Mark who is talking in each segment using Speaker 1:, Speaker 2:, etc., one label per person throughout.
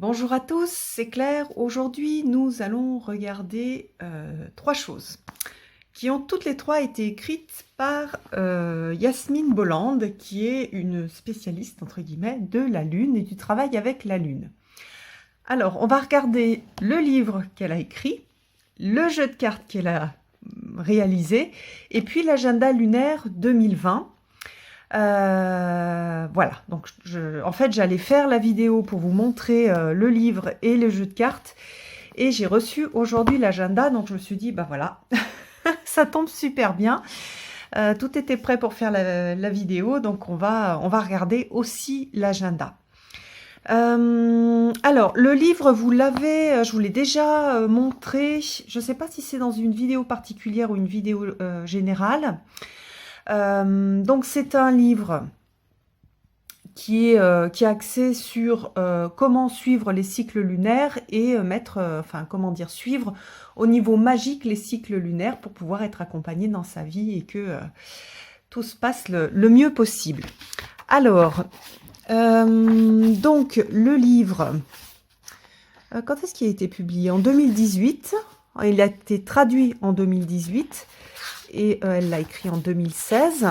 Speaker 1: Bonjour à tous, c'est Claire. Aujourd'hui, nous allons regarder trois choses qui ont toutes les trois été écrites par Yasmine Bolland, qui est une spécialiste, entre guillemets, de la Lune et du travail avec la Lune. Alors, on va regarder le livre qu'elle a écrit, le jeu de cartes qu'elle a réalisé, et puis l'agenda lunaire 2020. Voilà, donc en fait j'allais faire la vidéo pour vous montrer le livre et le jeu de cartes, et j'ai reçu aujourd'hui l'agenda, donc je me suis dit bah voilà, ça tombe super bien. Tout était prêt pour faire la vidéo, donc on va regarder aussi l'agenda. Alors le livre, vous l'avez, je vous l'ai déjà montré, je ne sais pas si c'est dans une vidéo particulière ou une vidéo générale. Donc c'est un livre qui est axé sur comment suivre les cycles lunaires et suivre au niveau magique les cycles lunaires pour pouvoir être accompagné dans sa vie et que tout se passe le mieux possible. Alors, donc le livre, quand est-ce qu'il a été publié? En 2018. Il a été traduit en 2018 et elle l'a écrit en 2016.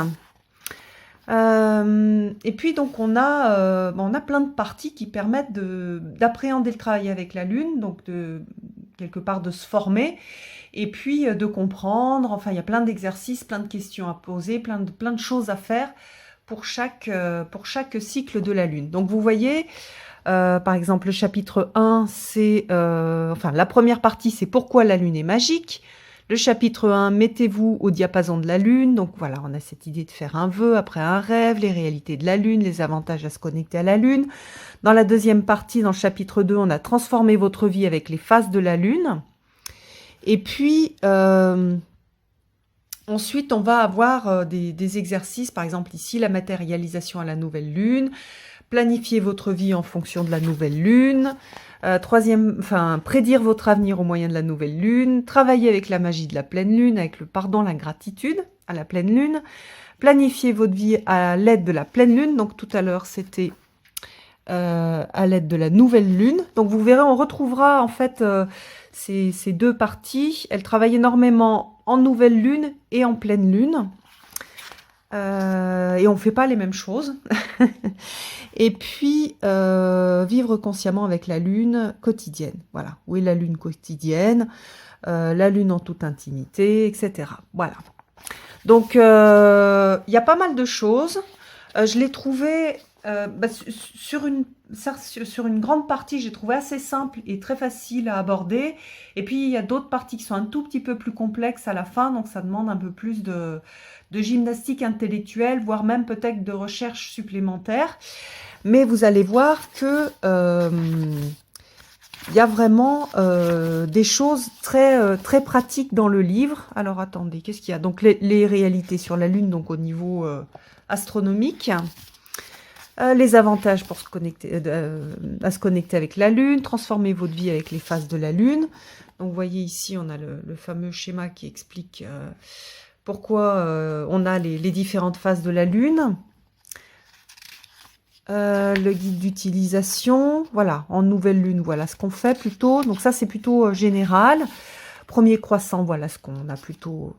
Speaker 1: Et puis donc on a plein de parties qui permettent d'appréhender le travail avec la Lune, donc quelque part de se former, et puis de comprendre. Enfin, il y a plein d'exercices, plein de questions à poser, plein de choses à faire pour chaque cycle de la Lune. Donc vous voyez, par exemple, le chapitre 1, c'est la première partie, c'est pourquoi la Lune est magique. Le chapitre 1, mettez-vous au diapason de la Lune. Donc voilà, on a cette idée de faire un vœu, après un rêve, les réalités de la Lune, les avantages à se connecter à la Lune. Dans la deuxième partie, dans le chapitre 2, on a transformé votre vie avec les phases de la Lune. Et puis, ensuite, on va avoir des exercices, par exemple ici, la matérialisation à la nouvelle Lune, planifier votre vie en fonction de la nouvelle Lune. Prédire votre avenir au moyen de la nouvelle lune, travailler avec la magie de la pleine lune, avec le pardon, la gratitude à la pleine lune, planifier votre vie à l'aide de la pleine lune. Donc tout à l'heure c'était à l'aide de la nouvelle lune. Donc vous verrez, on retrouvera en fait ces deux parties. Elles travaillent énormément en nouvelle lune et en pleine lune. Et on ne fait pas les mêmes choses. Et puis, vivre consciemment avec la lune quotidienne. Voilà, où est la lune quotidienne, la lune en toute intimité, etc. Voilà. Donc, il y a pas mal de choses. Je l'ai trouvé, sur une grande partie, j'ai trouvé assez simple et très facile à aborder. Et puis, il y a d'autres parties qui sont un tout petit peu plus complexes à la fin, donc ça demande un peu plus de gymnastique intellectuelle, voire même peut-être de recherche supplémentaire. Mais vous allez voir que y a vraiment des choses très pratiques dans le livre. Alors attendez, qu'est-ce qu'il y a? Donc les réalités sur la Lune, donc au niveau astronomique. Les avantages pour à se connecter avec la Lune, transformer votre vie avec les phases de la Lune. Donc vous voyez ici, on a le fameux schéma qui explique pourquoi on a les différentes phases de la Lune. Le guide d'utilisation, voilà, en nouvelle lune, voilà ce qu'on fait plutôt. Donc ça, c'est plutôt général. Premier croissant, voilà ce qu'on a plutôt,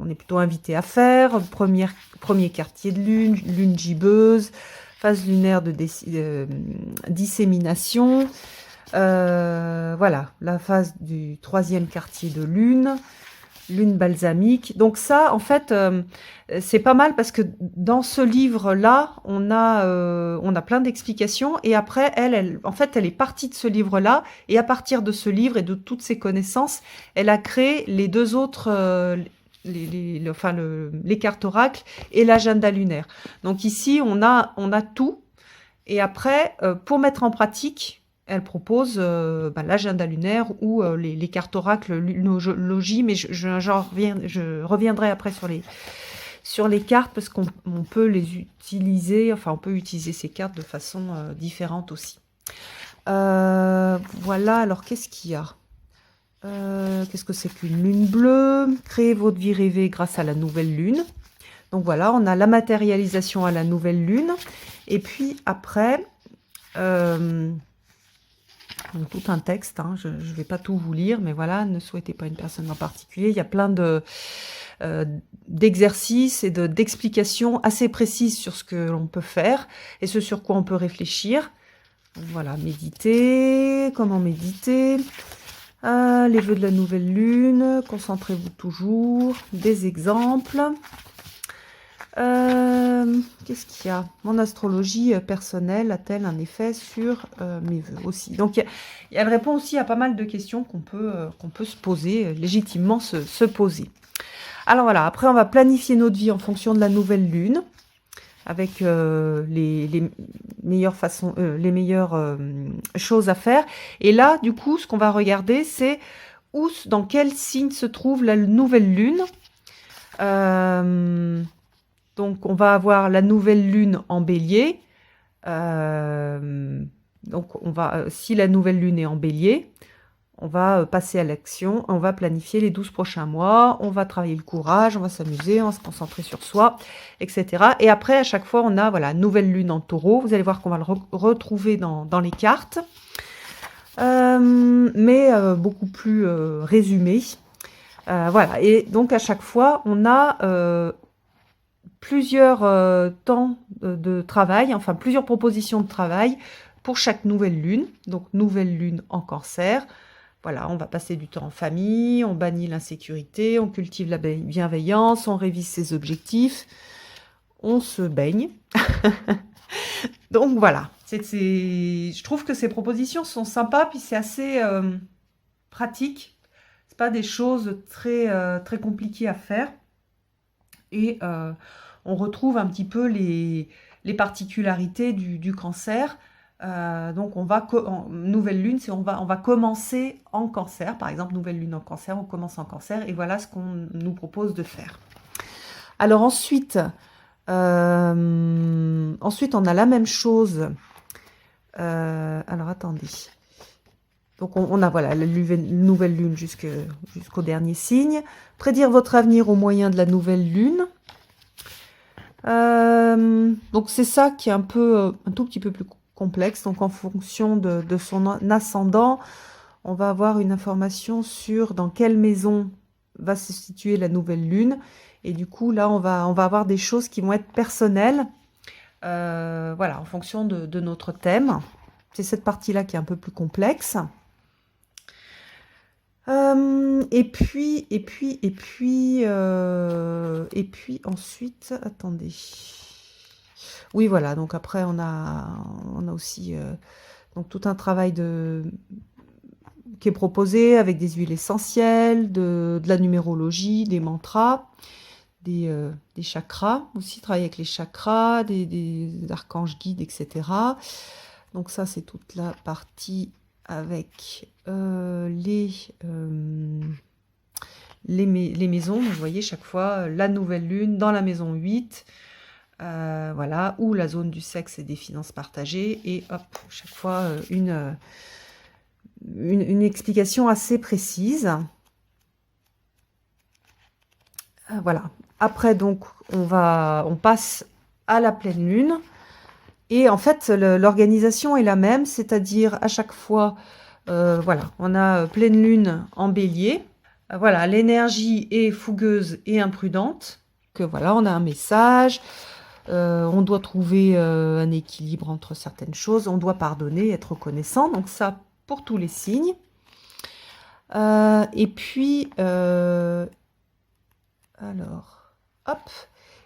Speaker 1: on est plutôt invité à faire. Premier quartier de lune, lune gibbeuse, phase lunaire de dissémination. Voilà, la phase du troisième quartier de lune. Lune balsamique. Donc ça, en fait, c'est pas mal parce que dans ce livre-là, on a plein d'explications. Et après, en fait, elle est partie de ce livre-là. Et à partir de ce livre et de toutes ses connaissances, elle a créé les deux autres, les cartes oracles et l'agenda lunaire. Donc ici, on a tout. Et après, pour mettre en pratique, elle propose l'agenda lunaire ou les cartes oracles lunologie, mais je reviendrai après sur les cartes parce qu'on peut les utiliser, enfin on peut utiliser ces cartes de façon différente aussi. Voilà, alors qu'est-ce qu'il y a? Qu'est-ce que c'est qu'une lune bleue? Créer votre vie rêvée grâce à la nouvelle lune. Donc voilà, on a la matérialisation à la nouvelle lune. Et puis après, Donc, tout un texte, hein. Je ne vais pas tout vous lire, mais voilà, ne souhaitez pas une personne en particulier. Il y a plein d'exercices et d'explications assez précises sur ce que l'on peut faire et ce sur quoi on peut réfléchir. Voilà, méditer, comment méditer, les vœux de la nouvelle lune, concentrez-vous toujours, des exemples. Qu'est-ce qu'il y a? Mon astrologie personnelle a-t-elle un effet sur mes vœux aussi? Donc, elle répond aussi à pas mal de questions qu'on peut se poser, légitimement se poser. Alors voilà, après on va planifier notre vie en fonction de la nouvelle lune, avec les meilleures façons, les meilleures choses à faire. Et là, du coup, ce qu'on va regarder, c'est dans quel signe se trouve la nouvelle lune. Donc, on va avoir la nouvelle lune en bélier. Donc, si la nouvelle lune est en bélier, on va passer à l'action, on va planifier les 12 prochains mois, on va travailler le courage, on va s'amuser, on va se concentrer sur soi, etc. Et après, à chaque fois, on a voilà, nouvelle lune en taureau. Vous allez voir qu'on va le retrouver dans les cartes, mais beaucoup plus résumé. Voilà, et donc à chaque fois, on a plusieurs temps de travail, enfin plusieurs propositions de travail pour chaque nouvelle lune. Donc nouvelle lune en Cancer. Voilà, on va passer du temps en famille, on bannit l'insécurité, on cultive la bienveillance, on révise ses objectifs, on se baigne. Donc voilà, je trouve que ces propositions sont sympas, puis c'est assez pratique. C'est pas des choses très compliquées à faire. Et on retrouve un petit peu les particularités du Cancer. Donc on va nouvelle lune, on va commencer en Cancer, par exemple nouvelle lune en Cancer, on commence en Cancer et voilà ce qu'on nous propose de faire. Alors ensuite on a la même chose. Alors attendez. Donc on a voilà la nouvelle lune jusqu'au dernier signe. Prédire votre avenir au moyen de la nouvelle lune. Donc c'est ça qui est un tout petit peu plus complexe. Donc en fonction de son ascendant, on va avoir une information sur dans quelle maison va se situer la nouvelle lune. Et du coup là on va avoir des choses qui vont être personnelles, voilà, en fonction de notre thème. C'est cette partie-là qui est un peu plus complexe. Et puis ensuite, attendez. Oui, voilà, donc après on a aussi donc tout un travail qui est proposé avec des huiles essentielles, de la numérologie, des mantras, des chakras, aussi travailler avec les chakras, des archanges guides, etc. Donc ça, c'est toute la partie avec les maisons. Vous voyez, chaque fois, la nouvelle lune dans la maison 8, voilà, ou la zone du sexe et des finances partagées. Et hop, chaque fois, une explication assez précise. Voilà. Après, donc, on passe à la pleine lune. Et en fait, l'organisation est la même, c'est-à-dire à chaque fois, voilà, on a pleine lune en bélier. Voilà, l'énergie est fougueuse et imprudente. Que voilà, on a un message. On doit trouver un équilibre entre certaines choses. On doit pardonner, être reconnaissant. Donc ça, pour tous les signes. Et puis, alors, hop.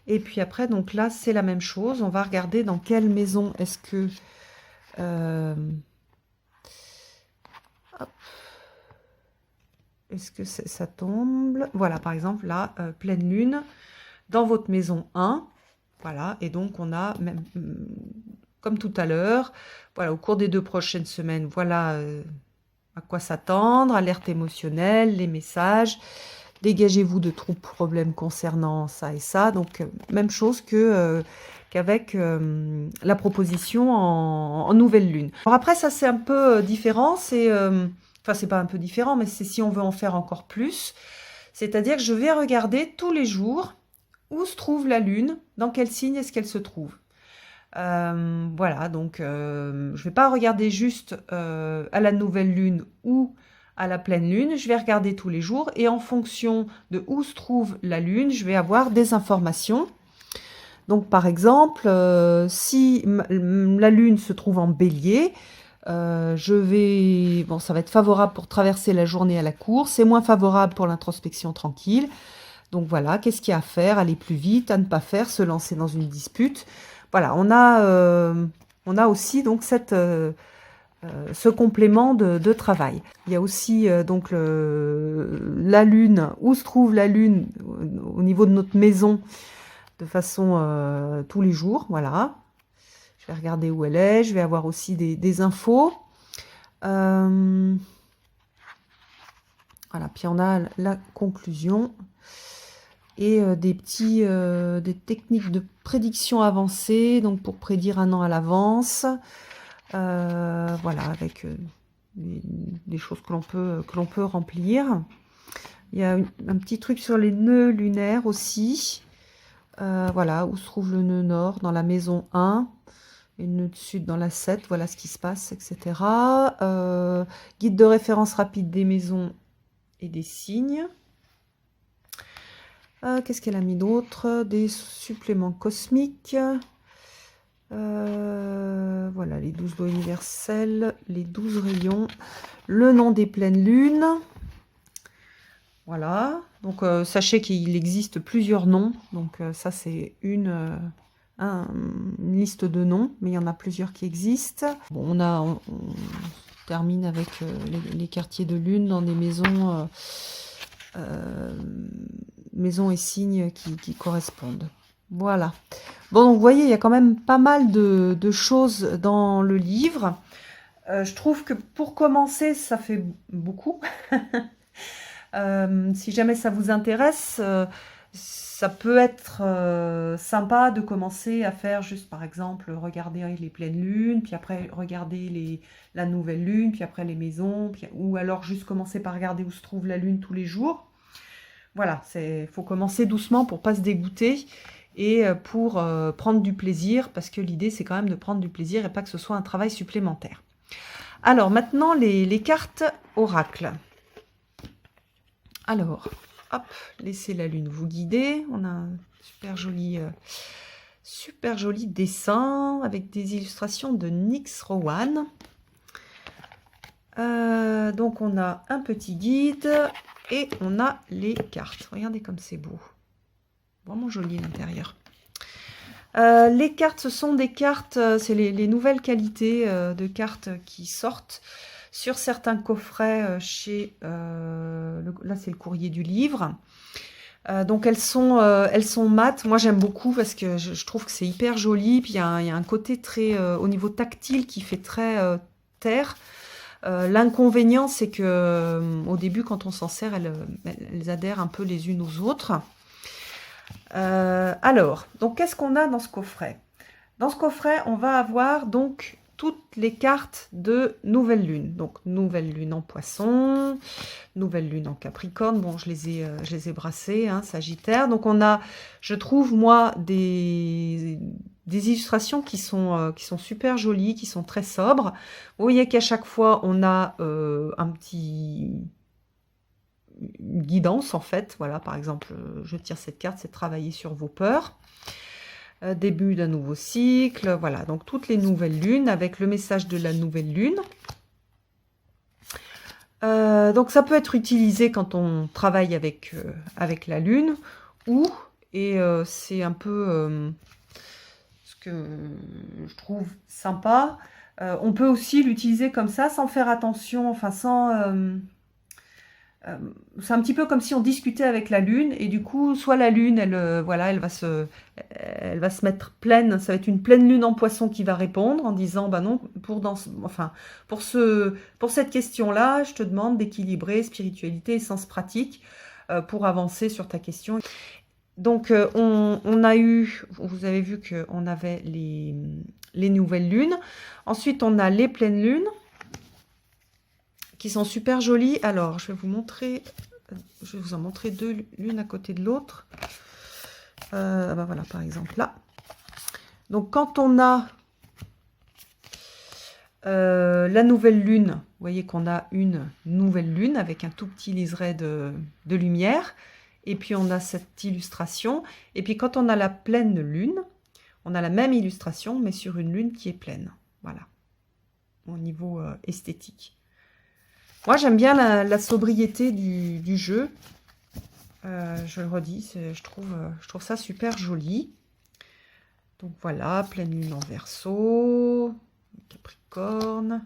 Speaker 1: Et puis après, donc là, c'est la même chose. On va regarder dans quelle maison est-ce que... est-ce que ça tombe? Voilà, par exemple, là, pleine lune, dans votre maison 1. Voilà, et donc on a, même, comme tout à l'heure, voilà, au cours des 2 prochaines semaines, voilà à quoi s'attendre, alerte émotionnelle, les messages... Dégagez-vous de trop de problèmes concernant ça et ça. Donc, même chose qu'avec la proposition en nouvelle lune. Alors après, ça, c'est un peu différent. Enfin, c'est pas un peu différent, mais c'est si on veut en faire encore plus. C'est-à-dire que je vais regarder tous les jours où se trouve la lune, dans quel signe est-ce qu'elle se trouve. Voilà, donc je vais pas regarder juste à la nouvelle lune ou à la pleine lune, je vais regarder tous les jours et en fonction de où se trouve la lune, je vais avoir des informations. Donc par exemple, si la lune se trouve en bélier, bon, ça va être favorable pour traverser la journée à la course, c'est moins favorable pour l'introspection tranquille. Donc voilà, qu'est-ce qu'il y a à faire? Aller plus vite, à ne pas faire, se lancer dans une dispute. Voilà, on a aussi donc ce complément de travail. Il y a aussi donc la lune, où se trouve la lune au niveau de notre maison, de façon tous les jours, voilà. Je vais regarder où elle est, je vais avoir aussi des infos. Voilà, puis on a la conclusion et des techniques de prédiction avancée, donc pour prédire un an à l'avance. Voilà, avec des choses que l'on peut remplir. Il y a un petit truc sur les nœuds lunaires aussi. Voilà, où se trouve le nœud nord dans la maison 1 et le nœud sud dans la 7. Voilà ce qui se passe, etc. Guide de référence rapide des maisons et des signes. Qu'est-ce qu'elle a mis d'autre? Des suppléments cosmiques. Voilà, les 12 lois universelles, les 12 rayons, le nom des pleines lunes. Voilà, donc sachez qu'il existe plusieurs noms, donc ça c'est une liste de noms, mais il y en a plusieurs qui existent. Bon, on termine avec les quartiers de lune dans des maisons, maisons et signes qui correspondent. Voilà. Bon, donc vous voyez, il y a quand même pas mal de choses dans le livre. Je trouve que pour commencer, ça fait beaucoup. Si jamais ça vous intéresse, ça peut être sympa de commencer à faire juste, par exemple, regarder les pleines lunes, puis après regarder la nouvelle lune, puis après les maisons, ou alors juste commencer par regarder où se trouve la lune tous les jours. Voilà, faut commencer doucement pour pas se dégoûter et pour prendre du plaisir, parce que l'idée c'est quand même de prendre du plaisir et pas que ce soit un travail supplémentaire. Alors maintenant les cartes oracle. Alors, hop, laissez la lune vous guider. On a un super joli dessin avec des illustrations de Nyx Rowan. Donc on a un petit guide et on a les cartes. Regardez comme c'est beau. Vraiment joli à l'intérieur. Les cartes, ce sont des cartes, c'est les nouvelles qualités de cartes qui sortent sur certains coffrets chez... là, c'est le courrier du livre. Donc, elles sont mates. Moi, j'aime beaucoup parce que je trouve que c'est hyper joli. Puis, il y a un côté très... au niveau tactile qui fait très terre. L'inconvénient, c'est que au début, quand on s'en sert, elles adhèrent un peu les unes aux autres. Alors, donc qu'est-ce qu'on a dans ce coffret? Dans ce coffret, on va avoir donc toutes les cartes de nouvelle lune. Donc, nouvelle lune en poisson, nouvelle lune en capricorne. Bon, je les ai brassées, hein, sagittaire. Donc, on a, je trouve, moi, des illustrations qui sont super jolies, qui sont très sobres. Vous voyez qu'à chaque fois, on a une guidance en fait. Voilà, par exemple, je tire cette carte, c'est travailler sur vos peurs. Début d'un nouveau cycle, voilà, donc toutes les nouvelles lunes avec le message de la nouvelle lune. Donc ça peut être utilisé quand on travaille avec la lune, et c'est un peu ce que je trouve sympa, on peut aussi l'utiliser comme ça, sans faire attention, enfin sans... c'est un petit peu comme si on discutait avec la lune et du coup soit la lune voilà, elle va se mettre pleine, ça va être une pleine lune en poisson qui va répondre en disant bah non, pour cette question là je te demande d'équilibrer spiritualité et sens pratique pour avancer sur ta question. Donc on a eu, vous avez vu qu'on avait les nouvelles lunes, ensuite on a les pleines lunes qui sont super jolies. Alors, je vais vous en montrer deux, l'une à côté de l'autre. Ben voilà, par exemple là. Donc, quand on a la nouvelle lune, vous voyez qu'on a une nouvelle lune avec un tout petit liseré de lumière. Et puis, on a cette illustration. Et puis, quand on a la pleine lune, on a la même illustration, mais sur une lune qui est pleine. Voilà, au niveau esthétique. Moi, j'aime bien la sobriété du jeu. Je le redis, je trouve ça super joli. Donc voilà, pleine lune en Verseau, Capricorne,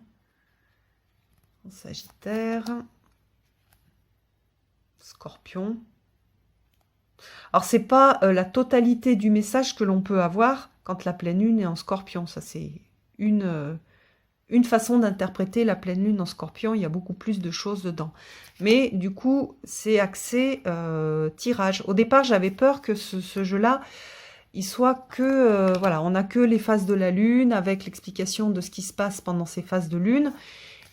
Speaker 1: en Sagittaire, Scorpion. Alors, c'est pas la totalité du message que l'on peut avoir quand la pleine lune est en Scorpion. Ça, c'est une façon d'interpréter la pleine lune en Scorpion. Il y a beaucoup plus de choses dedans. Mais du coup, c'est axé tirage. Au départ, j'avais peur que ce jeu-là, il soit que... voilà, on n'a que les phases de la lune avec l'explication de ce qui se passe pendant ces phases de lune.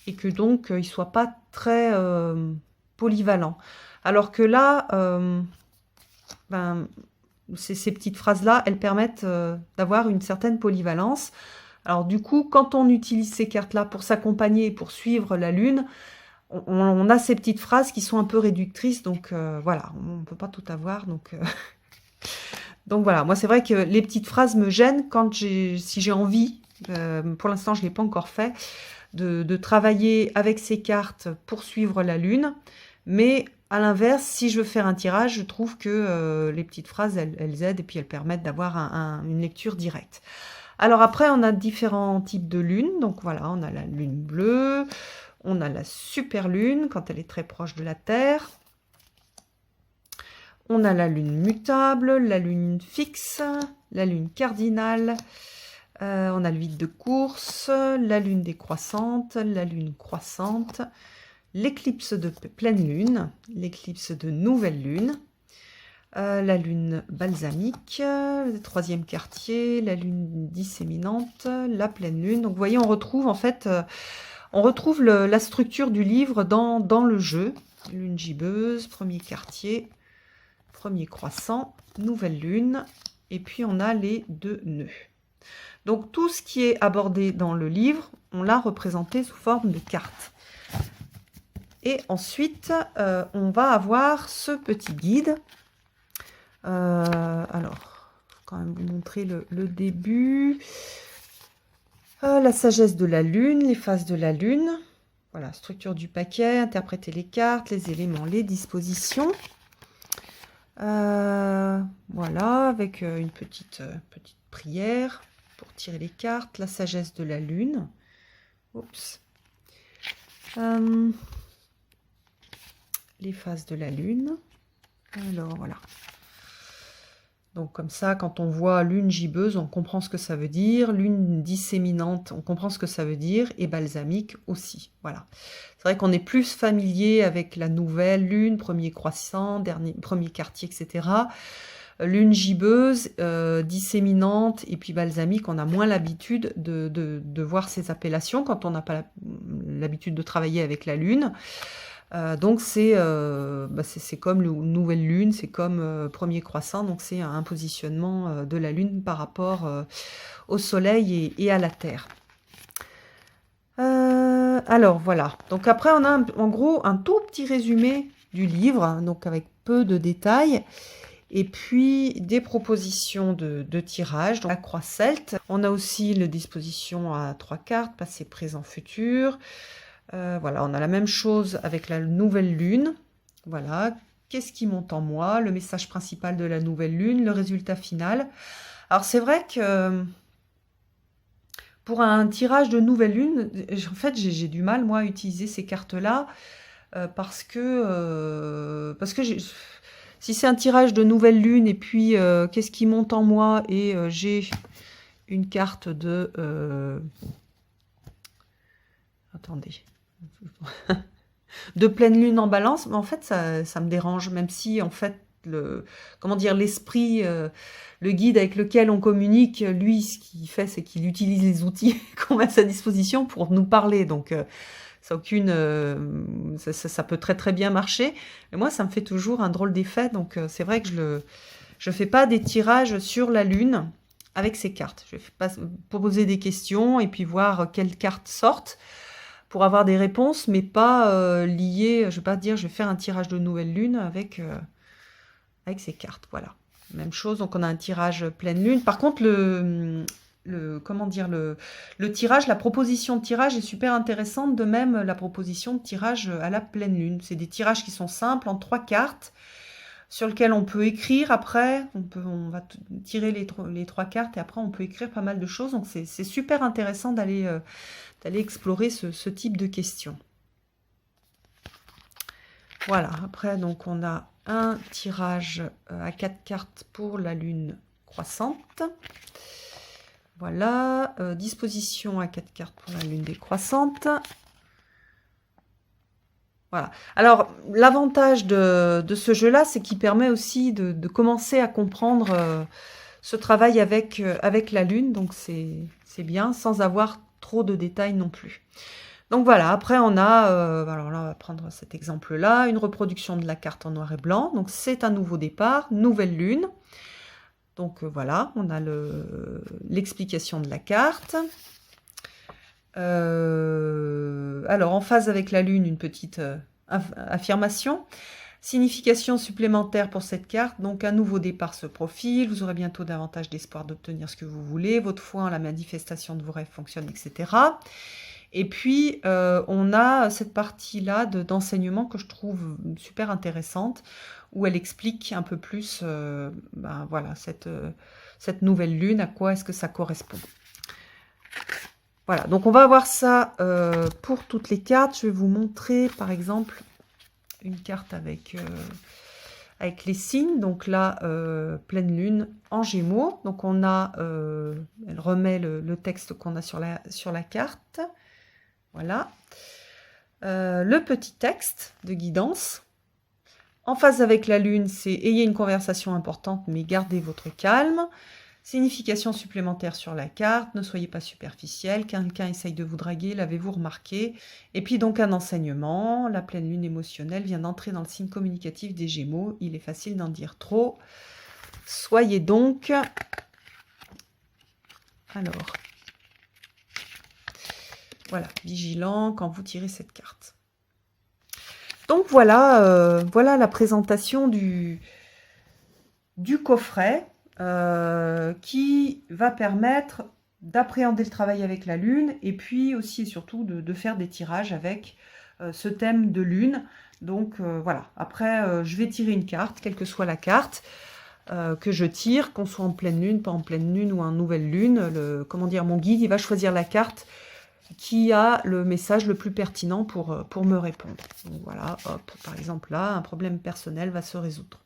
Speaker 1: Et que donc, il ne soit pas très polyvalent. Alors que là... ces petites phrases-là, elles permettent d'avoir une certaine polyvalence. Alors du coup, quand on utilise ces cartes-là pour s'accompagner et pour suivre la lune, on a ces petites phrases qui sont un peu réductrices. Donc voilà, on ne peut pas tout avoir. Donc voilà, moi c'est vrai que les petites phrases me gênent si j'ai envie, pour l'instant je ne l'ai pas encore fait, de travailler avec ces cartes pour suivre la lune. Mais à l'inverse, si je veux faire un tirage, je trouve que les petites phrases, elles aident et puis elles permettent d'avoir une lecture directe. Alors après, on a différents types de lunes. Donc voilà, on a la lune bleue, on a la super lune quand elle est très proche de la Terre. On a la lune mutable, la lune fixe, la lune cardinale. On a le vide de course, la lune décroissante, la lune croissante. L'éclipse de pleine lune, l'éclipse de nouvelle lune, la lune balsamique, le troisième quartier, la lune disséminante, la pleine lune. Donc vous voyez, on retrouve en fait, la structure du livre dans le jeu. Lune gibbeuse, premier quartier, premier croissant, nouvelle lune, et puis on a les 2 nœuds. Donc tout ce qui est abordé dans le livre, on l'a représenté sous forme de cartes. Et ensuite, on va avoir ce petit guide. Alors, je vais quand même vous montrer le début. La sagesse de la lune, les phases de la lune. Voilà, structure du paquet, interpréter les cartes, les éléments, les dispositions. Voilà, avec une petite prière pour tirer les cartes. La sagesse de la lune. Oups. Les phases de la lune. Alors voilà. Donc comme ça, quand on voit lune gibbeuse, on comprend ce que ça veut dire. Lune disséminante, on comprend ce que ça veut dire. Et balsamique aussi. Voilà. C'est vrai qu'on est plus familier avec la nouvelle lune, premier croissant, premier quartier, etc. Lune gibbeuse, disséminante et puis balsamique, on a moins l'habitude de voir ces appellations quand on n'a pas l'habitude de travailler avec la lune. Donc c'est comme nouvelle lune, c'est comme premier croissant, donc c'est un positionnement de la lune par rapport au soleil et à la terre. Alors voilà, donc après on a en gros un tout petit résumé du livre, donc avec peu de détails, et puis des propositions de tirage. Donc la croix celte, on a aussi la disposition à 3 cartes, passé, présent, futur. Voilà, on a la même chose avec la nouvelle lune. Voilà, qu'est-ce qui monte en moi, le message principal de la nouvelle lune, le résultat final. Alors c'est vrai que pour un tirage de nouvelle lune, en fait j'ai du mal moi à utiliser ces cartes-là parce que si c'est un tirage de nouvelle lune et puis qu'est-ce qui monte en moi et j'ai une carte de... attendez... de pleine lune en balance, mais en fait ça me dérange, même si en fait l'esprit, le guide avec lequel on communique, lui ce qu'il fait c'est qu'il utilise les outils qu'on met à sa disposition pour nous parler, donc ça peut très très bien marcher, mais moi ça me fait toujours un drôle d'effet, donc c'est vrai que je fais pas des tirages sur la lune, avec ces cartes. Je vais poser des questions et puis voir quelles cartes sortent pour avoir des réponses, mais pas liées. Je vais pas dire je vais faire un tirage de nouvelle lune avec ces cartes. Voilà, même chose. Donc on a un tirage pleine lune. Par contre, comment dire, le tirage, la proposition de tirage est super intéressante, de même la proposition de tirage à la pleine lune. C'est des tirages qui sont simples en 3 cartes sur lesquels on peut écrire après. On va tirer les 3 cartes et après on peut écrire pas mal de choses. Donc c'est super intéressant d'aller explorer ce type de questions. Voilà, après donc on a un tirage à 4 cartes pour la lune croissante. Voilà, disposition à 4 cartes pour la lune décroissante. Voilà. Alors, l'avantage de ce jeu-là, c'est qu'il permet aussi de commencer à comprendre ce travail avec la lune. Donc, c'est bien, sans avoir trop de détails non plus. Donc, voilà. Après, on a, alors là, on va prendre cet exemple-là, une reproduction de la carte en noir et blanc. Donc, c'est un nouveau départ, nouvelle lune. Donc voilà, on a l'explication de la carte. Alors en phase avec la lune, une petite affirmation. Signification supplémentaire pour cette carte, donc un nouveau départ se profile, vous aurez bientôt davantage d'espoir d'obtenir ce que vous voulez, votre foi en la manifestation de vos rêves fonctionne, etc. Et puis, on a cette partie-là d'enseignement que je trouve super intéressante, où elle explique un peu plus voilà, cette nouvelle lune, à quoi est-ce que ça correspond. Voilà, donc on va avoir ça pour toutes les cartes. Je vais vous montrer, par exemple, une carte avec les signes. Donc là, pleine lune en Gémeaux. Donc on a, elle remet le texte qu'on a sur la carte. Voilà. Le petit texte de guidance. En phase avec la lune, c'est ayez une conversation importante, mais gardez votre calme. Signification supplémentaire sur la carte, ne soyez pas superficiel, quelqu'un essaye de vous draguer, l'avez-vous remarqué? Et puis donc un enseignement, la pleine lune émotionnelle vient d'entrer dans le signe communicatif des Gémeaux, il est facile d'en dire trop. Soyez donc... Alors... Voilà, vigilant quand vous tirez cette carte. Donc voilà, voilà la présentation du coffret qui va permettre d'appréhender le travail avec la lune et puis aussi et surtout de faire des tirages avec ce thème de lune. Donc voilà, après je vais tirer une carte, quelle que soit la carte que je tire, qu'on soit en pleine lune, pas en pleine lune ou en nouvelle lune. Comment dire, mon guide, il va choisir la carte qui a le message le plus pertinent pour me répondre. Donc voilà, hop, par exemple là, un problème personnel va se résoudre.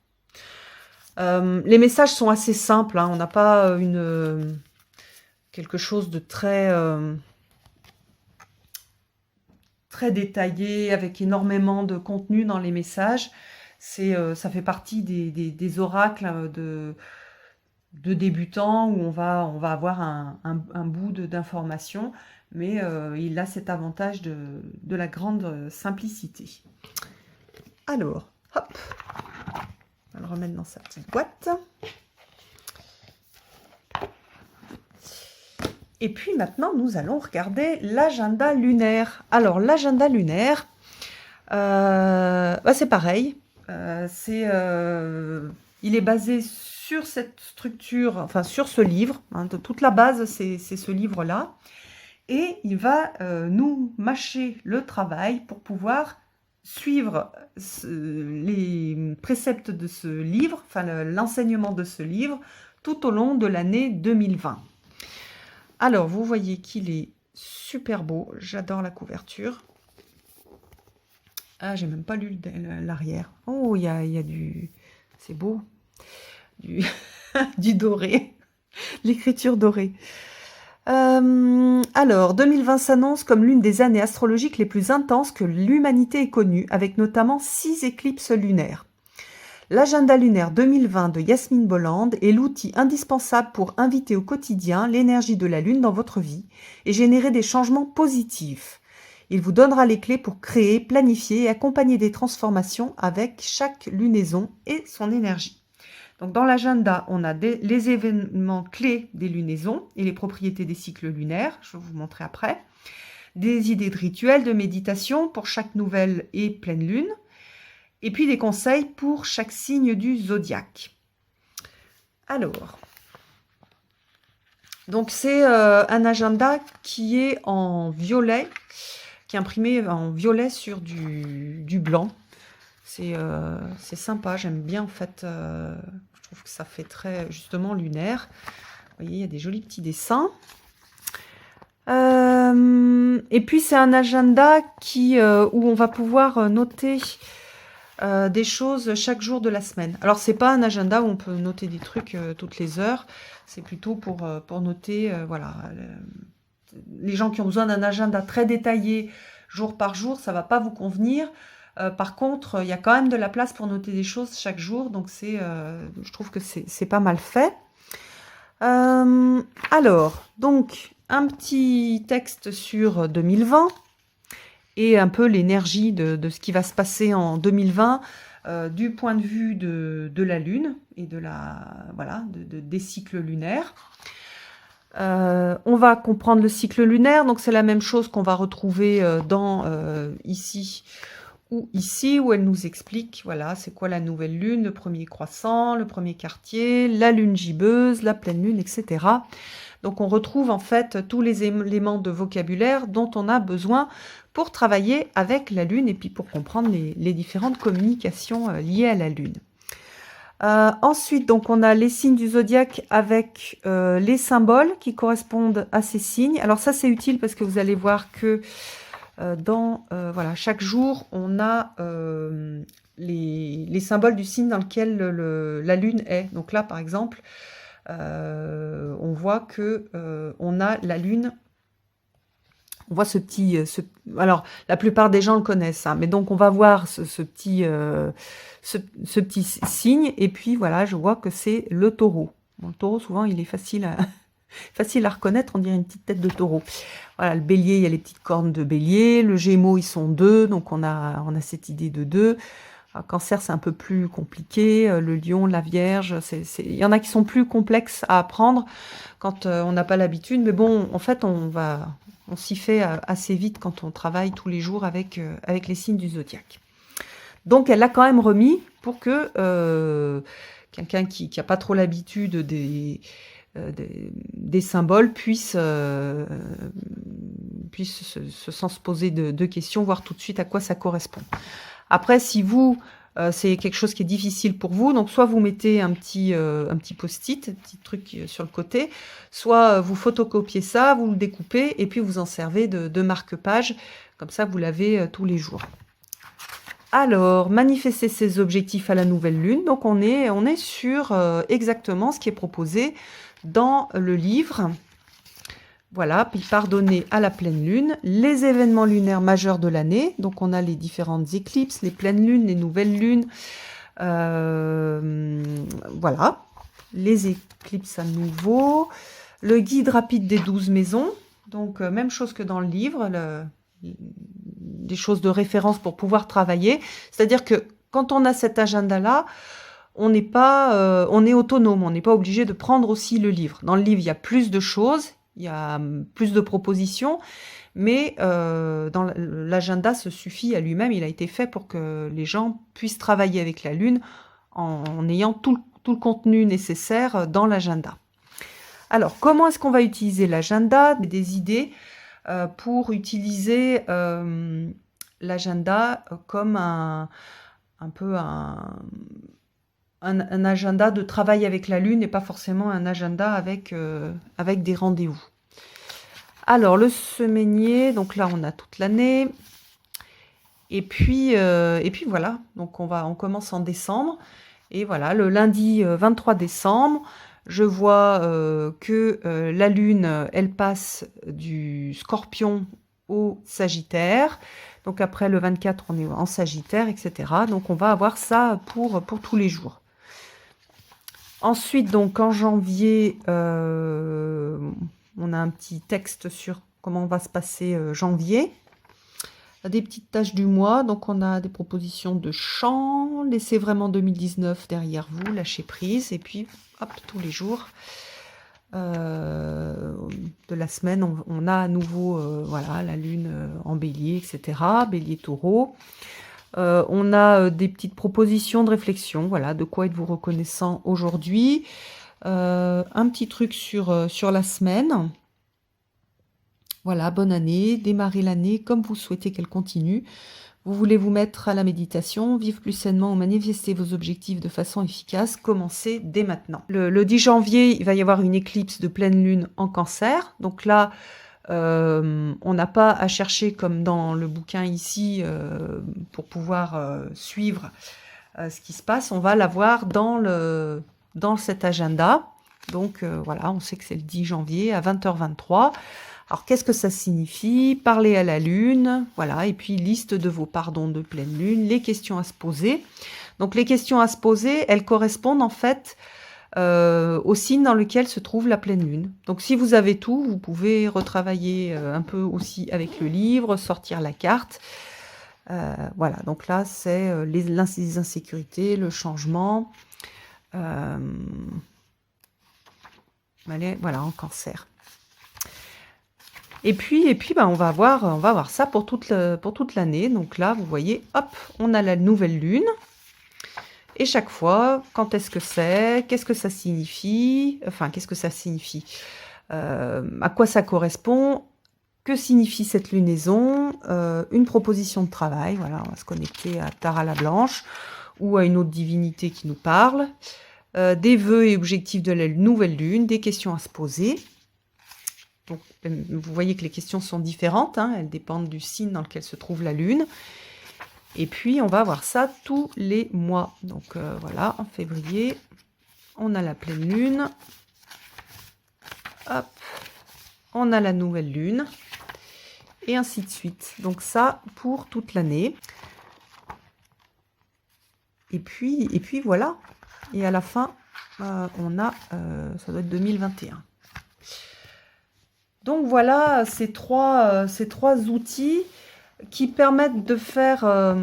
Speaker 1: Les messages sont assez simples, hein, on n'a pas quelque chose de très détaillé, avec énormément de contenu dans les messages. Ça fait partie des oracles de débutants où on va avoir un bout d'information. Mais il a cet avantage de la grande simplicité. Alors, hop, on va le remettre dans sa petite boîte. Et puis maintenant, nous allons regarder l'agenda lunaire. Alors, l'agenda lunaire, c'est pareil. Il est basé sur cette structure, enfin sur ce livre. Hein, toute la base, c'est ce livre-là. Et il va nous mâcher le travail pour pouvoir suivre les préceptes de ce livre, enfin l'enseignement de ce livre, tout au long de l'année 2020. Alors, vous voyez qu'il est super beau. J'adore la couverture. Ah, j'ai même pas lu l'arrière. Oh, il y a du... C'est beau. Du doré. L'écriture dorée. Alors, 2020 s'annonce comme l'une des années astrologiques les plus intenses que l'humanité ait connues, avec notamment 6 éclipses lunaires. L'agenda lunaire 2020 de Yasmine Bolland est l'outil indispensable pour inviter au quotidien l'énergie de la lune dans votre vie et générer des changements positifs. Il vous donnera les clés pour créer, planifier et accompagner des transformations avec chaque lunaison et son énergie. Donc dans l'agenda, on a les événements clés des lunaisons et les propriétés des cycles lunaires, je vais vous montrer après. Des idées de rituels, de méditation pour chaque nouvelle et pleine lune. Et puis des conseils pour chaque signe du zodiaque. Alors, donc c'est un agenda qui est en violet, qui est imprimé en violet sur du blanc. C'est sympa, j'aime bien en fait, je trouve que ça fait très justement lunaire. Vous voyez, il y a des jolis petits dessins. Et puis c'est un agenda où on va pouvoir noter des choses chaque jour de la semaine. Alors c'est pas un agenda où on peut noter des trucs toutes les heures, c'est plutôt pour noter, voilà, les gens qui ont besoin d'un agenda très détaillé jour par jour, ça va pas vous convenir. Par contre, il y a quand même de la place pour noter des choses chaque jour, donc je trouve que c'est pas mal fait. Alors, donc, un petit texte sur 2020 et un peu l'énergie de ce qui va se passer en 2020 du point de vue de la Lune et des cycles lunaires. On va comprendre le cycle lunaire, donc c'est la même chose qu'on va retrouver ici ou ici, où elle nous explique, voilà, c'est quoi la nouvelle lune, le premier croissant, le premier quartier, la lune gibbeuse, la pleine lune, etc. Donc on retrouve en fait tous les éléments de vocabulaire dont on a besoin pour travailler avec la lune et puis pour comprendre les différentes communications liées à la lune. Ensuite, donc, on a les signes du zodiaque avec les symboles qui correspondent à ces signes. Alors ça, c'est utile parce que vous allez voir que voilà, chaque jour, on a les symboles du signe dans lequel la lune est. Donc là, par exemple, on voit que on a la lune. On voit ce petit... alors, la plupart des gens le connaissent, hein, mais donc on va voir ce petit signe, et puis voilà, je vois que c'est le taureau. Bon, le taureau, souvent, il est facile à reconnaître, on dirait une petite tête de taureau. Voilà, le bélier, il y a les petites cornes de bélier, le gémeaux, ils sont 2, donc on a cette idée de 2. Alors, cancer, c'est un peu plus compliqué, le lion, la vierge, il y en a qui sont plus complexes à apprendre quand on n'a pas l'habitude, mais bon, en fait, on s'y fait assez vite quand on travaille tous les jours avec les signes du zodiaque. Donc, elle l'a quand même remis pour que quelqu'un qui n'a pas trop l'habitude des symboles puisse sans se poser de questions, voir tout de suite à quoi ça correspond. Après, si vous, c'est quelque chose qui est difficile pour vous, donc soit vous mettez un petit post-it, un petit truc sur le côté, soit vous photocopiez ça, vous le découpez, et puis vous en servez de marque-page, comme ça vous l'avez tous les jours. Alors, manifester ses objectifs à la nouvelle lune, donc on est sur exactement ce qui est proposé dans le livre. Voilà, puis pardonner à la pleine lune, les événements lunaires majeurs de l'année, donc on a les différentes éclipses, les pleines lunes, les nouvelles lunes, voilà, les éclipses à nouveau, le guide rapide des 12 maisons, donc même chose que dans le livre, des choses de référence pour pouvoir travailler, c'est-à-dire que quand on a cet agenda-là, on est autonome, on n'est pas obligé de prendre aussi le livre. Dans le livre, il y a plus de choses, il y a plus de propositions, mais dans l'agenda se suffit à lui-même. Il a été fait pour que les gens puissent travailler avec la Lune en ayant tout le contenu nécessaire dans l'agenda. Alors, comment est-ce qu'on va utiliser l'agenda? Des idées pour utiliser l'agenda comme un agenda de travail avec la Lune et pas forcément un agenda avec des rendez-vous. Alors, le semainier, donc là, on a toute l'année. Et puis voilà, donc on commence en décembre. Et voilà, le lundi 23 décembre, je vois que la Lune, elle passe du Scorpion au Sagittaire. Donc après le 24, on est en Sagittaire, etc. Donc on va avoir ça pour tous les jours. Ensuite, donc en janvier, on a un petit texte sur comment va se passer janvier. Des petites tâches du mois, donc on a des propositions de chant, laissez vraiment 2019 derrière vous, lâchez prise, et puis hop, tous les jours de la semaine, on a à nouveau voilà, la lune en bélier, etc. Bélier taureau. On a des petites propositions de réflexion, voilà, de quoi êtes-vous reconnaissant aujourd'hui. Un petit truc sur la semaine. Voilà, bonne année, démarrez l'année comme vous souhaitez qu'elle continue. Vous voulez vous mettre à la méditation, vivre plus sainement ou manifester vos objectifs de façon efficace, commencez dès maintenant. Le 10 janvier, il va y avoir une éclipse de pleine lune en Cancer. Donc là, on n'a pas à chercher comme dans le bouquin ici pour pouvoir suivre ce qui se passe. On va l'avoir dans cet agenda. Donc voilà, on sait que c'est le 10 janvier à 20h23. Alors, qu'est-ce que ça signifie? Parler à la lune, voilà, et puis liste de vos pardons de pleine lune, les questions à se poser. Donc, les questions à se poser, elles correspondent en fait au signe dans lequel se trouve la pleine lune. Donc, si vous avez tout, vous pouvez retravailler un peu aussi avec le livre, sortir la carte. Voilà, donc là, c'est les insécurités, le changement. Voilà, en Cancer. Et puis on va voir ça pour toute l'année. Donc là, vous voyez, hop, on a la nouvelle lune. Et chaque fois, quand est-ce que c'est? Qu'est-ce que ça signifie? Enfin, qu'est-ce que ça signifie? À quoi ça correspond? Que signifie cette lunaison? Une proposition de travail. Voilà, on va se connecter à Tara la Blanche ou à une autre divinité qui nous parle. Des vœux et objectifs de la nouvelle lune, des questions à se poser. Donc, vous voyez que les questions sont différentes, hein, elles dépendent du signe dans lequel se trouve la lune. Et puis, on va voir ça tous les mois. Donc, voilà, en février, on a la pleine lune. Hop, on a la nouvelle lune. Et ainsi de suite. Donc, ça, pour toute l'année. Et puis, voilà. Et à la fin, on a, ça doit être 2021. Donc voilà ces trois outils qui permettent de faire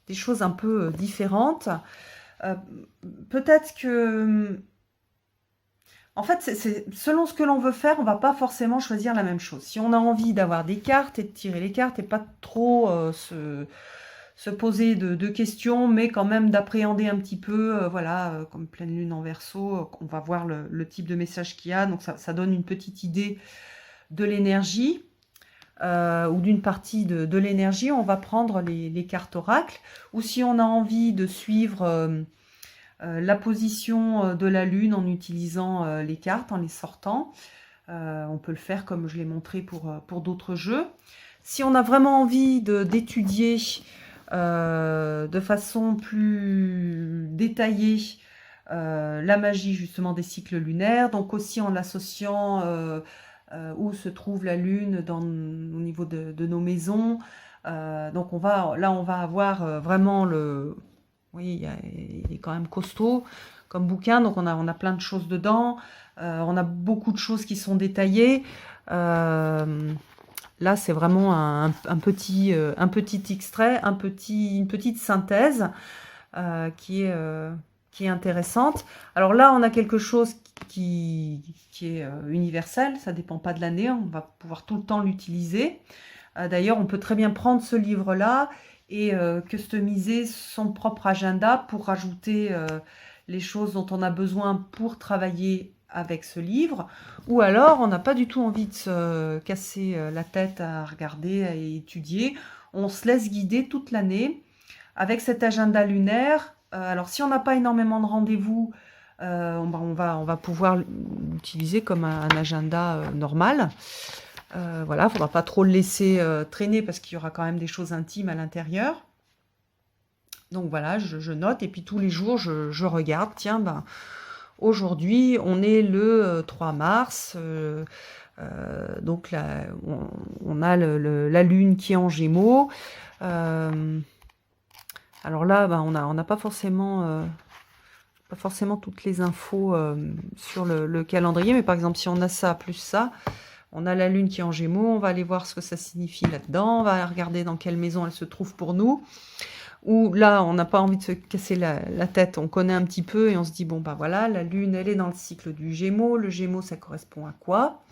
Speaker 1: des choses un peu différentes. Peut-être que, en fait, c'est selon ce que l'on veut faire, on ne va pas forcément choisir la même chose. Si on a envie d'avoir des cartes et de tirer les cartes et pas trop se poser de questions, mais quand même d'appréhender un petit peu, voilà, comme pleine lune en Verseau, on va voir le type de message qu'il y a, donc ça donne une petite idée de l'énergie, ou d'une partie de l'énergie. On va prendre les cartes oracles, ou si on a envie de suivre la position de la lune en utilisant les cartes, en les sortant, on peut le faire comme je l'ai montré pour d'autres jeux. Si on a vraiment envie d'étudier de façon plus détaillée la magie justement des cycles lunaires, donc aussi en l'associant où se trouve la lune au niveau de nos maisons. Donc on va avoir vraiment le... Oui, il est quand même costaud comme bouquin, donc on a plein de choses dedans. On a beaucoup de choses qui sont détaillées. Là, c'est vraiment un petit extrait, une petite synthèse qui est intéressante. Alors là, on a quelque chose qui est universel, ça ne dépend pas de l'année, on va pouvoir tout le temps l'utiliser. D'ailleurs, on peut très bien prendre ce livre-là et customiser son propre agenda pour rajouter les choses dont on a besoin pour travailler avec ce livre, ou alors on n'a pas du tout envie de se casser la tête à regarder, à étudier. On se laisse guider toute l'année avec cet agenda lunaire. Alors si on n'a pas énormément de rendez-vous, on va pouvoir l'utiliser comme un agenda normal. Voilà, il ne faudra pas trop le laisser traîner parce qu'il y aura quand même des choses intimes à l'intérieur. Donc voilà, je note et puis tous les jours je regarde, tiens, ben, aujourd'hui on est le 3 mars, donc là, on a la lune qui est en Gémeaux. Alors là, ben, on n'a pas forcément toutes les infos sur le calendrier, mais par exemple si on a ça plus ça, On a la Lune qui est en Gémeaux, on va aller voir ce que ça signifie là-dedans, on va regarder dans quelle maison elle se trouve pour nous. Ou là, on n'a pas envie de se casser la tête, on connaît un petit peu et on se dit, bon, ben voilà, la Lune, elle est dans le cycle du Gémeaux. Le Gémeaux, ça correspond à quoi?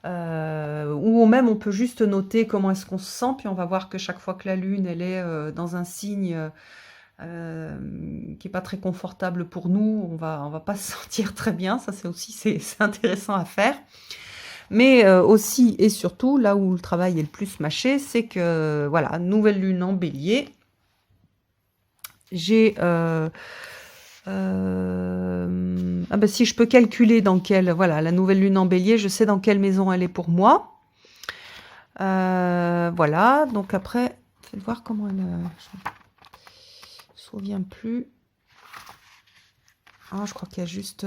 Speaker 1: Ou même, on peut juste noter comment est-ce qu'on se sent, puis on va voir que chaque fois que la Lune, elle est dans un signe qui n'est pas très confortable pour nous, on va pas se sentir très bien. Ça, c'est aussi c'est intéressant à faire. Mais aussi et surtout, là où le travail est le plus mâché, c'est que, voilà, nouvelle Lune en Bélier. J'ai... ah ben, si je peux calculer dans quelle... Voilà, la nouvelle Lune en Bélier, je sais dans quelle maison elle est pour moi. Voilà, donc après, faites voir comment elle... je ne me souviens plus. Ah, je crois qu'il y a juste...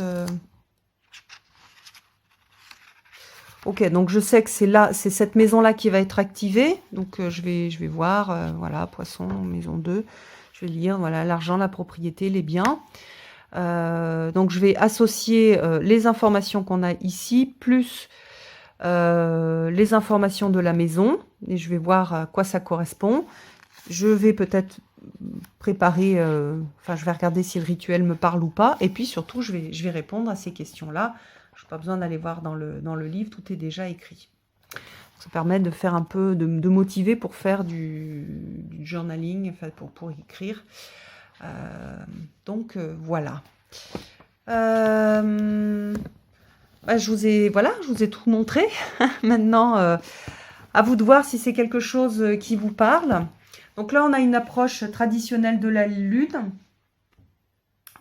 Speaker 1: Ok, donc je sais que c'est là, c'est cette maison-là qui va être activée. Donc je vais voir, voilà, Poisson, maison 2. Je vais lire, voilà, l'argent, la propriété, les biens. Donc je vais associer les informations qu'on a ici, plus les informations de la maison. Et je vais voir à quoi ça correspond. Je vais peut-être préparer, enfin je vais regarder si le rituel me parle ou pas. Et puis surtout, je vais répondre à ces questions-là. Je n'ai pas besoin d'aller voir dans le livre, tout est déjà écrit. Ça permet de faire un peu, de motiver pour faire du journaling, enfin pour écrire. Donc voilà. Bah, je vous ai tout montré. Maintenant, à vous de voir si c'est quelque chose qui vous parle. Donc là, on a une approche traditionnelle de la Lune.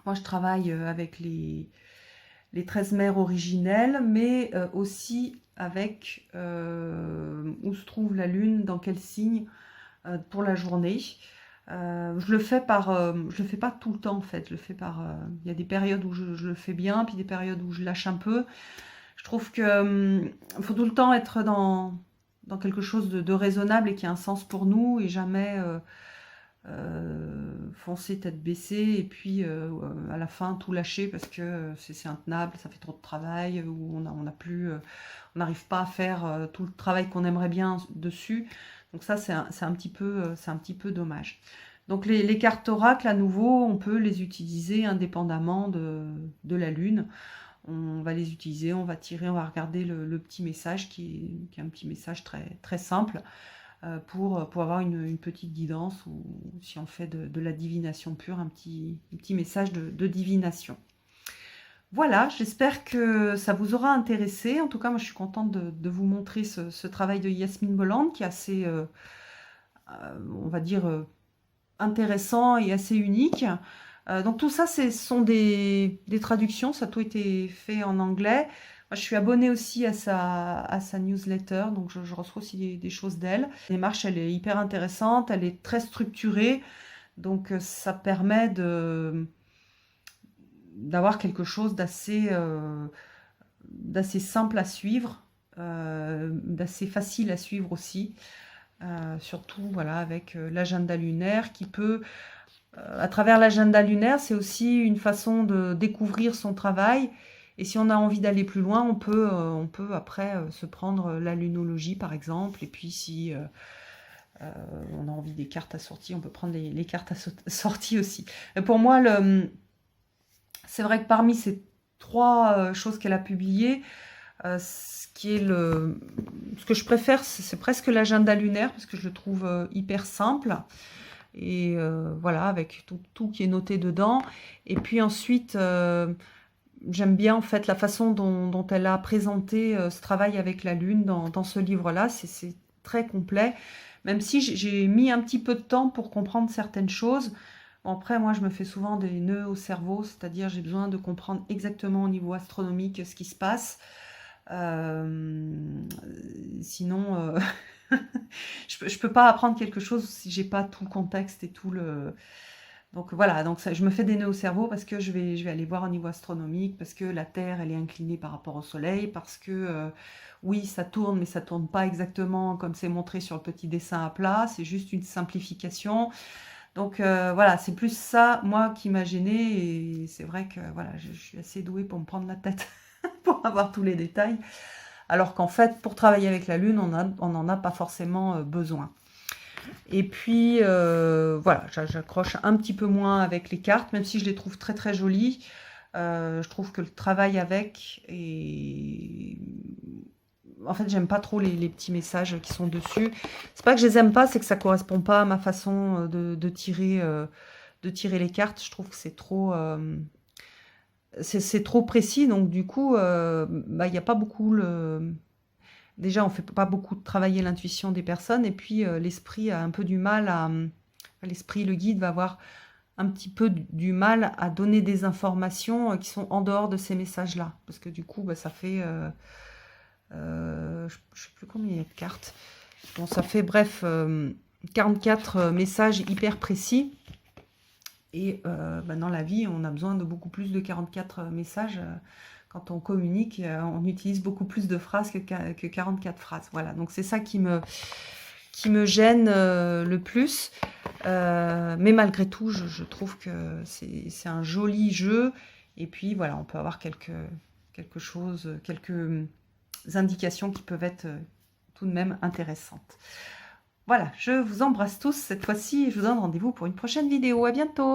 Speaker 1: Moi, je travaille avec les 13 mères originelles, mais aussi avec où se trouve la Lune, dans quel signe pour la journée. Je le fais je le fais pas tout le temps en fait. Je le fais il y a des périodes où je le fais bien, puis des périodes où je lâche un peu. Je trouve que faut tout le temps être dans quelque chose de raisonnable et qui a un sens pour nous et jamais foncer tête baissée et puis à la fin tout lâcher parce que c'est intenable, ça fait trop de travail ou on n'arrive pas à faire tout le travail qu'on aimerait bien dessus. Donc ça c'est un petit peu dommage. Donc les cartes oracles à nouveau, on peut les utiliser indépendamment de la Lune. On va les utiliser, on va tirer, on va regarder le petit message qui est un petit message très, très simple pour avoir une petite guidance ou si on fait de la divination pure, un petit message de divination. Voilà, j'espère que ça vous aura intéressé. En tout cas, moi je suis contente de vous montrer ce travail de Yasmine Boland qui est assez, on va dire, intéressant et assez unique. Donc tout ça, ce sont des traductions, ça a tout été fait en anglais. Moi, je suis abonnée aussi à sa newsletter, donc je reçois aussi des choses d'elle. La démarche, elle est hyper intéressante, elle est très structurée, donc ça permet d'avoir quelque chose d'assez simple à suivre, d'assez facile à suivre aussi. Surtout voilà, avec l'agenda lunaire qui peut... à travers l'agenda lunaire, c'est aussi une façon de découvrir son travail. Et si on a envie d'aller plus loin, on peut après se prendre la lunologie, par exemple. Et puis, si on a envie des cartes assorties, on peut prendre les cartes assorties aussi. Mais pour moi, c'est vrai que parmi ces 3 choses qu'elle a publiées, ce que je préfère, c'est presque l'agenda lunaire, parce que je le trouve hyper simple. Et voilà, avec tout qui est noté dedans. Et puis ensuite, j'aime bien en fait la façon dont elle a présenté ce travail avec la Lune dans ce livre-là. C'est très complet, même si j'ai mis un petit peu de temps pour comprendre certaines choses. Bon, après, moi, je me fais souvent des nœuds au cerveau, c'est-à-dire j'ai besoin de comprendre exactement au niveau astronomique ce qui se passe. Sinon... je peux pas apprendre quelque chose si j'ai pas tout le contexte et tout le... Donc voilà, donc ça, je me fais des nœuds au cerveau parce que je vais aller voir au niveau astronomique, parce que la Terre, elle est inclinée par rapport au Soleil, parce que oui, ça tourne, mais ça tourne pas exactement comme c'est montré sur le petit dessin à plat, c'est juste une simplification. Donc voilà, c'est plus ça, moi, qui m'a gênée, et c'est vrai que voilà, je suis assez douée pour me prendre la tête, pour avoir tous les détails. alors qu'en fait, pour travailler avec la lune, on n'en a pas forcément besoin. Et puis, voilà, j'accroche un petit peu moins avec les cartes, même si je les trouve très très jolies. Je trouve que le travail avec est... En fait, j'aime pas trop les petits messages qui sont dessus. C'est pas que je les aime pas, c'est que ça correspond pas à ma façon de tirer les cartes. Je trouve que c'est trop précis, donc du coup, bah, il n'y a pas beaucoup déjà, on fait pas beaucoup travailler l'intuition des personnes, et puis l'esprit a un peu du mal à... L'esprit, le guide va avoir un petit peu du mal à donner des informations qui sont en dehors de ces messages-là. Parce que du coup, bah, ça fait... je ne sais plus combien il y a de cartes. Bon, ça fait, bref, 44 messages hyper précis. Et bah, dans la vie, on a besoin de beaucoup plus de 44 messages. Quand on communique, on utilise beaucoup plus de phrases que 44 phrases. Voilà, donc c'est ça qui me gêne le plus. Mais malgré tout, je trouve que c'est un joli jeu. Et puis voilà, on peut avoir quelques indications qui peuvent être tout de même intéressantes. Voilà, je vous embrasse tous cette fois-ci et je vous donne rendez-vous pour une prochaine vidéo. À bientôt!